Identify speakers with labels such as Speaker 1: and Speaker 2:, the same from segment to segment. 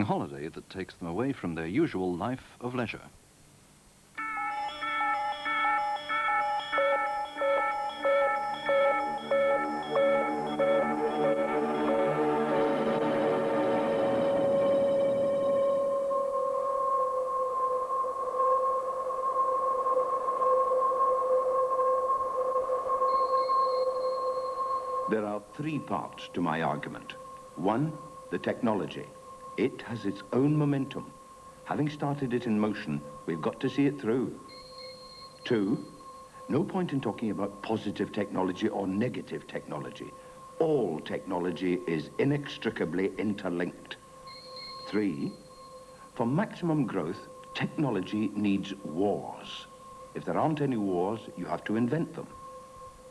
Speaker 1: holiday that takes them away from their usual life of leisure.
Speaker 2: There are three parts to my argument. One, the technology. It has its own momentum. Having started it in motion, we've got to see it through. Two, no point in talking about positive technology or negative technology. All technology is inextricably interlinked. Three, for maximum growth, technology needs wars. If there aren't any wars, you have to invent them.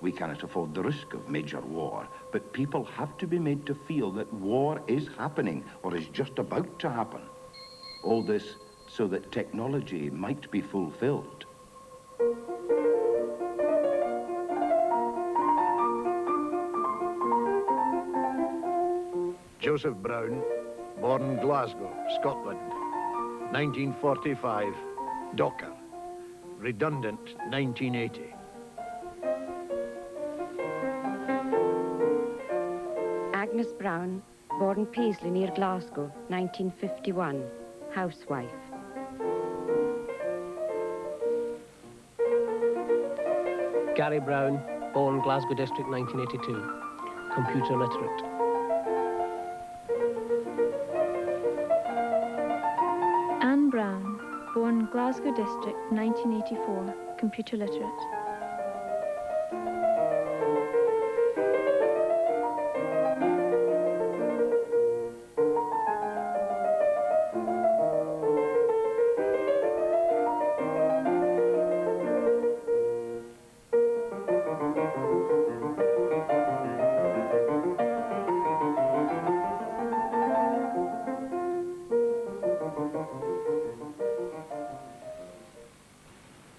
Speaker 2: We cannot afford the risk of major war, but people have to be made to feel that war is happening or is just about to happen. All this so that technology might be fulfilled.
Speaker 3: Joseph Brown, born Glasgow, Scotland, 1945, Docker, redundant 1980.
Speaker 4: Agnes Brown, born Paisley near Glasgow, 1951, housewife.
Speaker 5: Gary Brown, born Glasgow District, 1982, computer literate.
Speaker 6: Anne Brown, born Glasgow District, 1984, computer literate.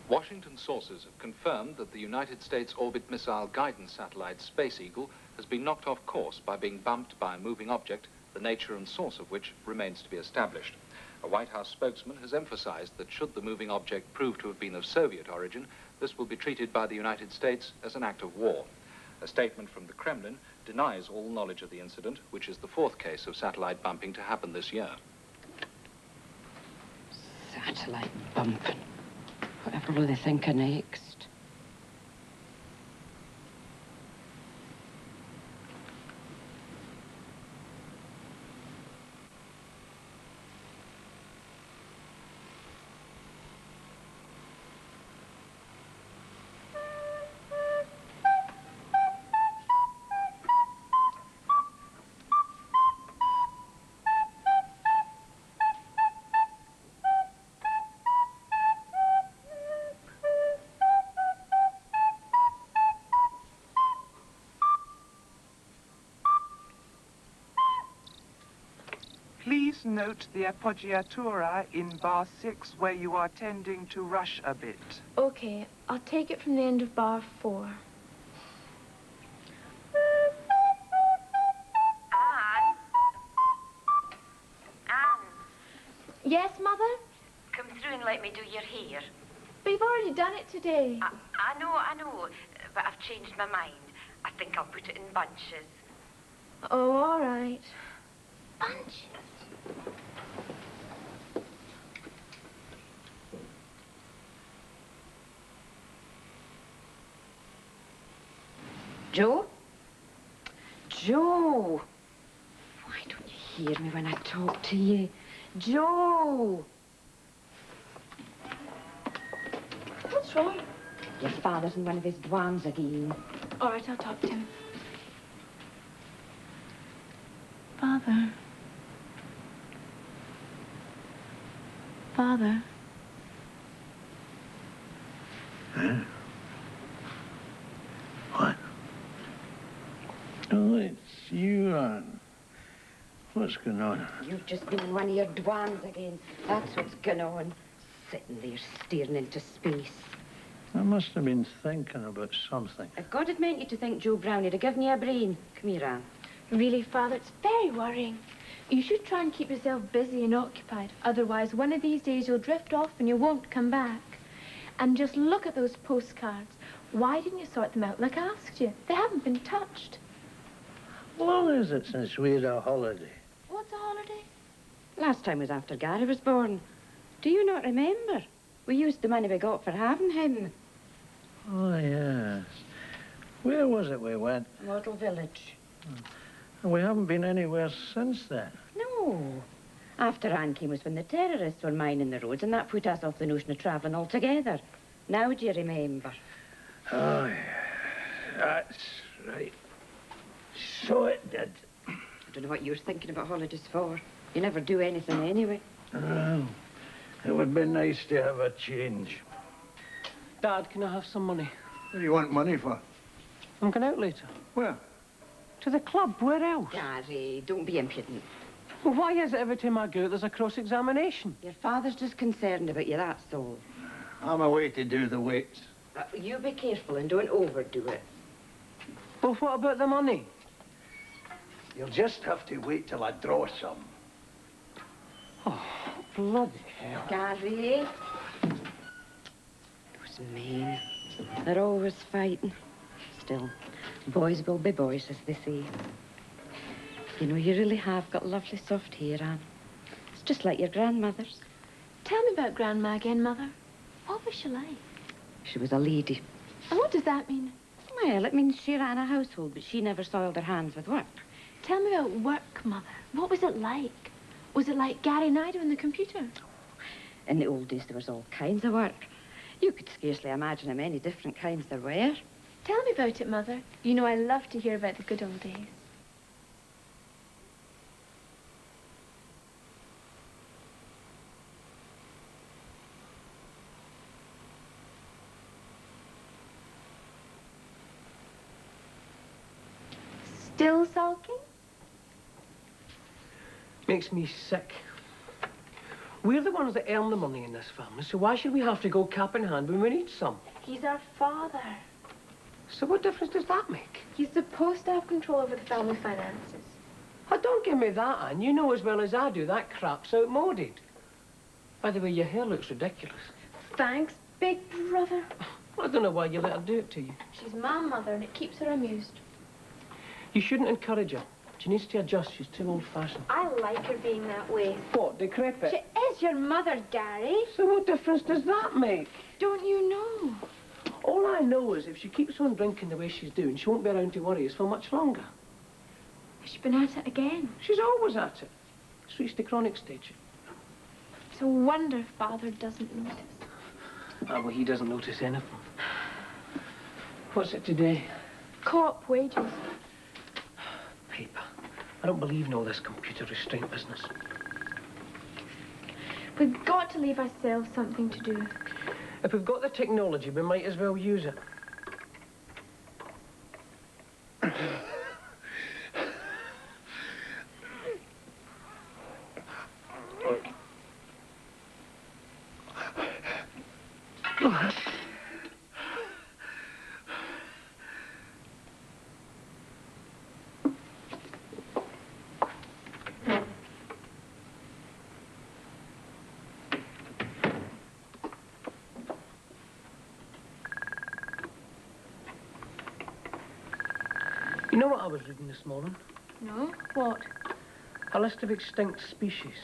Speaker 7: Washington sources have confirmed that the United States Orbit Missile Guidance Satellite Space Eagle has been knocked off course by being bumped by a moving object, the nature and source of which remains to be established. A White House spokesman has emphasized that should the moving object prove to have been of Soviet origin, this will be treated by the United States as an act of war. A statement from the Kremlin denies all knowledge of the incident, which is the fourth case of satellite bumping to happen this year.
Speaker 4: Satellite bumping. Whatever will they think of next?
Speaker 8: Please note the appoggiatura in bar 6 where you are tending to rush a bit.
Speaker 6: Okay, I'll take it from the end of bar 4.
Speaker 9: Anne?
Speaker 6: Yes, Mother?
Speaker 9: Come through and let me do your hair.
Speaker 6: But you've already done it today.
Speaker 9: I know, but I've changed my mind. I think I'll put it in bunches.
Speaker 6: Oh, all right. Bunches?
Speaker 4: Joe? Joe! Why don't you hear me when I talk to you? Joe!
Speaker 6: What's wrong?
Speaker 4: Your father's in one of his dwans again.
Speaker 6: All right, I'll talk to him. Father. Father.
Speaker 3: Huh? What? Oh, it's you, Anne. What's going on?
Speaker 4: You've just been in one of your dwans again. That's what's going on. Sitting there staring into space.
Speaker 3: I must have been thinking about something.
Speaker 4: If God had meant you to think Joe Brown, he'd have given you a brain. Come here, Anne.
Speaker 6: Really, Father, it's very worrying. You should try and keep yourself busy and occupied. Otherwise, one of these days you'll drift off and you won't come back. And just look at those postcards. Why didn't you sort them out like I asked you? They haven't been touched.
Speaker 3: How long is it since we had a holiday?
Speaker 6: What's a holiday?
Speaker 4: Last time was after Gary was born. Do you not remember? We used the money we got for having him.
Speaker 3: Oh, yes. Where was it we went?
Speaker 4: Model Village.
Speaker 3: And we haven't been anywhere since then.
Speaker 4: No. After Anne came was when the terrorists were mining the roads, and that put us off the notion of travelling altogether. Now do you remember?
Speaker 3: Oh, yeah. That's right. So it did.
Speaker 4: I don't know what you're thinking about holidays for. You never do anything anyway.
Speaker 3: Well, it would be nice to have a change.
Speaker 5: Dad, can I have some money?
Speaker 3: What do you want money for?
Speaker 5: I'm going out later.
Speaker 3: Where?
Speaker 5: To the club. Where else?
Speaker 4: Gary, don't be impudent.
Speaker 5: Well, why is it every time I go out there's a cross-examination?
Speaker 4: Your father's just concerned about you, that's all.
Speaker 3: I'm away to do the weights.
Speaker 4: You be careful and don't overdo it.
Speaker 5: Well, what about the money?
Speaker 3: You'll just have to wait till I draw some.
Speaker 5: Oh, bloody hell.
Speaker 4: Gary. Those men, they're always fighting. Still, boys will be boys, as they say. You know, you really have got lovely soft hair, Anne. It's just like your grandmother's.
Speaker 6: Tell me about Grandma again, Mother. What was she like?
Speaker 4: She was a lady.
Speaker 6: And what does that mean?
Speaker 4: Well, it means she ran a household, but she never soiled her hands with work.
Speaker 6: Tell me about work, Mother. What was it like? Was it like Gary and I doing the computer?
Speaker 4: In the old days, there was all kinds of work. You could scarcely imagine how many different kinds there were.
Speaker 6: Tell me about it, Mother. You know I love to hear about the good old days. Still sulking?
Speaker 5: Makes me sick. We're the ones that earn the money in this family, so why should we have to go cap in hand when we need some?
Speaker 6: He's our father.
Speaker 5: So what difference does that make?
Speaker 6: He's supposed to have control over the family finances.
Speaker 5: Oh, don't give me that, Anne. You know as well as I do that crap's outmoded. By the way, your hair looks ridiculous.
Speaker 6: Thanks, big brother.
Speaker 5: I don't know why you let her do it to you.
Speaker 6: She's my mother and it keeps her amused.
Speaker 5: You shouldn't encourage her. She needs to adjust. She's too old-fashioned.
Speaker 6: I like her being that way.
Speaker 5: What, decrepit?
Speaker 6: She is your mother, Gary.
Speaker 5: So what difference does that make?
Speaker 6: Don't you know?
Speaker 5: All I know is if she keeps on drinking the way she's doing, she won't be around to worry us for much longer.
Speaker 6: Has she been at it again?
Speaker 5: She's always at it. It's reached the chronic stage.
Speaker 6: It's a wonder Father doesn't notice.
Speaker 5: Ah, well, he doesn't notice anything. What's it today?
Speaker 6: Co-op wages.
Speaker 5: Paper. I don't believe in all this computer restraint business.
Speaker 6: We've got to leave ourselves something to do.
Speaker 5: If we've got the technology, we might as well use it. You know what I was reading this morning?
Speaker 6: No? What?
Speaker 5: A list of extinct species.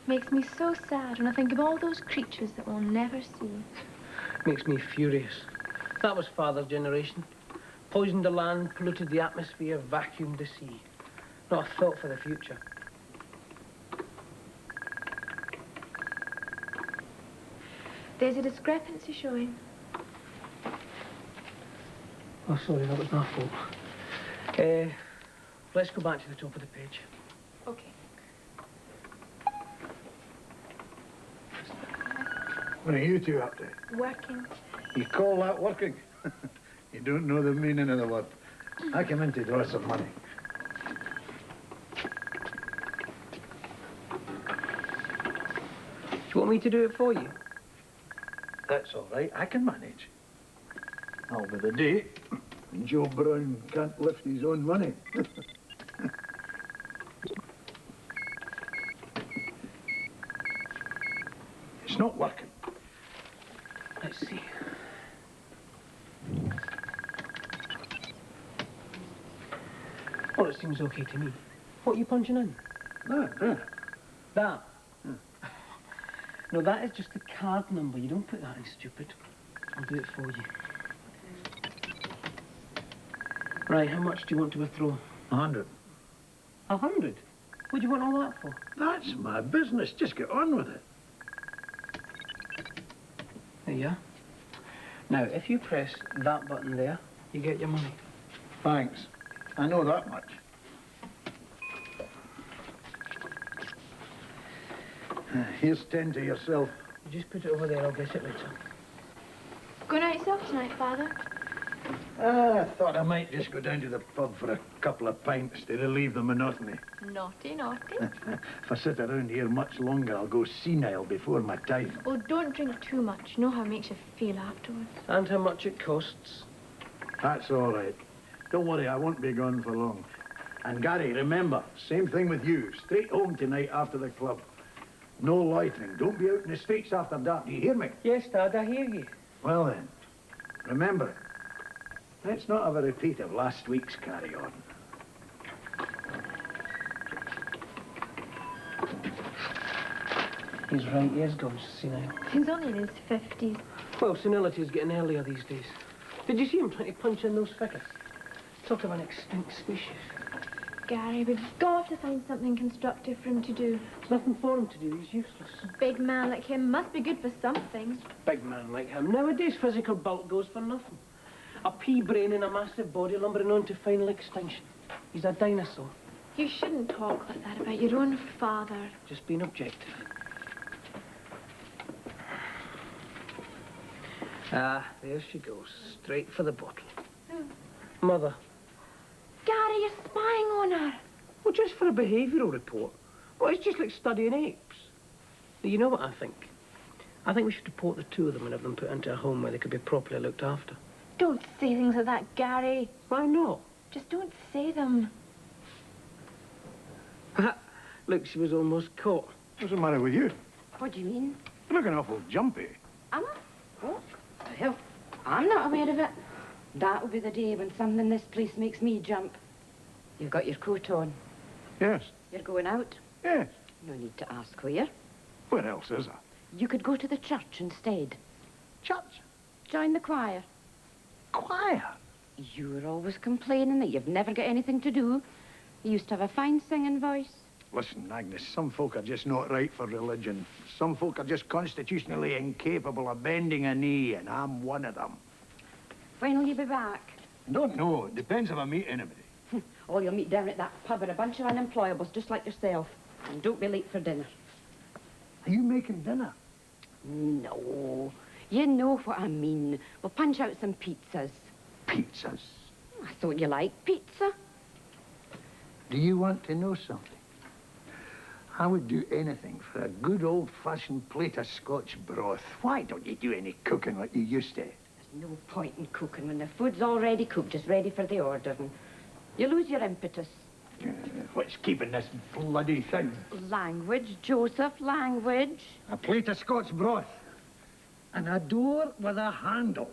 Speaker 6: Makes me so sad when I think of all those creatures that we'll never see.
Speaker 5: Makes me furious. That was Father's generation. Poisoned the land, polluted the atmosphere, vacuumed the sea. Not a thought for the future.
Speaker 6: There's a discrepancy showing.
Speaker 5: Oh, sorry, that was my fault. Let's go back to the top of the page.
Speaker 6: Okay.
Speaker 3: What are you two up to?
Speaker 6: Working.
Speaker 3: You call that working? You don't know the meaning of the word. I came in to draw some money.
Speaker 5: Do you want me to do it for you?
Speaker 3: That's all right. I can manage. I'll be the day. Joe Brown can't lift his own money. It's not working.
Speaker 5: Let's see. Well, it seems okay to me. What are you punching in? That? No, that is just the card number. You don't put that in, stupid. I'll do it for you. Right, how much do you want to withdraw?
Speaker 3: 100.
Speaker 5: 100? What do you want all that for?
Speaker 3: That's my business. Just get on with it.
Speaker 5: There you are. Now, if you press that button there, you get your money.
Speaker 3: Thanks. I know that much. Here's 10 to yourself.
Speaker 5: You just put it over there, I'll get it later.
Speaker 6: Going out yourself tonight, Father?
Speaker 3: I thought I might just go down to the pub for a couple of pints to relieve the monotony.
Speaker 6: Naughty, naughty.
Speaker 3: If I sit around here much longer, I'll go senile before my time.
Speaker 6: Oh, don't drink too much. You know how it makes you feel afterwards.
Speaker 5: And how much it costs.
Speaker 3: That's all right. Don't worry, I won't be gone for long. And Gary, remember, same thing with you. Straight home tonight after the club. No loitering. Don't be out in the streets after dark. Do you hear me?
Speaker 5: Yes, Dad, I hear you.
Speaker 3: Well then, remember it. Let's not have a repeat of last week's carry-on.
Speaker 5: He's right, he has gone senile.
Speaker 6: He's only in his 50s.
Speaker 5: Well, senility is getting earlier these days. Did you see him trying to punch in those figures? Talk of an extinct species.
Speaker 6: Gary, we've got to find something constructive for him to do.
Speaker 5: There's nothing for him to do, he's useless.
Speaker 6: A big man like him must be good for something.
Speaker 5: Big man like him. Nowadays, physical bulk goes for nothing. A pea brain in a massive body lumbering on to final extinction. He's a dinosaur.
Speaker 6: You shouldn't talk like that about your own father.
Speaker 5: Just being objective. Ah, there she goes. Straight for the bottle. Mother.
Speaker 6: Gary, you're spying on her.
Speaker 5: Well, just for a behavioural report. Well, it's just like studying apes. Do you know what I think? I think we should deport the two of them and have them put into a home where they could be properly looked after.
Speaker 6: Don't say things like that, Gary.
Speaker 5: Why not?
Speaker 6: Just don't say them.
Speaker 5: Look, she was almost caught.
Speaker 3: What's the matter with you?
Speaker 4: What do you mean?
Speaker 3: You're looking awful jumpy.
Speaker 4: Am I? Oh, well, I'm not aware of it. That'll be the day when something in this place makes me jump. You've got your coat on.
Speaker 3: Yes.
Speaker 4: You're going out.
Speaker 3: Yes.
Speaker 4: No need to ask where.
Speaker 3: Where else is there?
Speaker 4: You could go to the church instead.
Speaker 3: Church?
Speaker 4: Join the choir.
Speaker 3: Choir?
Speaker 4: You were always complaining that you've never got anything to do. You used to have a fine singing voice.
Speaker 3: Listen, Agnes, some folk are just not right for religion. Some folk are just constitutionally incapable of bending a knee, and I'm one of them.
Speaker 4: When will you be back?
Speaker 3: Don't know. It depends if I meet anybody.
Speaker 4: Or you'll meet down at that pub with a bunch of unemployables just like yourself. And don't be late for dinner.
Speaker 3: Are you making dinner?
Speaker 4: No. You know what I mean. We'll punch out some pizzas.
Speaker 3: Pizzas?
Speaker 4: I thought you liked pizza.
Speaker 3: Do you want to know something? I would do anything for a good old-fashioned plate of Scotch broth. Why don't you do any cooking like you used to?
Speaker 4: There's no point in cooking when the food's already cooked, just ready for the ordering. You lose your impetus.
Speaker 3: What's keeping this bloody thing?
Speaker 4: Language, Joseph, language.
Speaker 3: A plate of Scotch broth. And a door with a handle.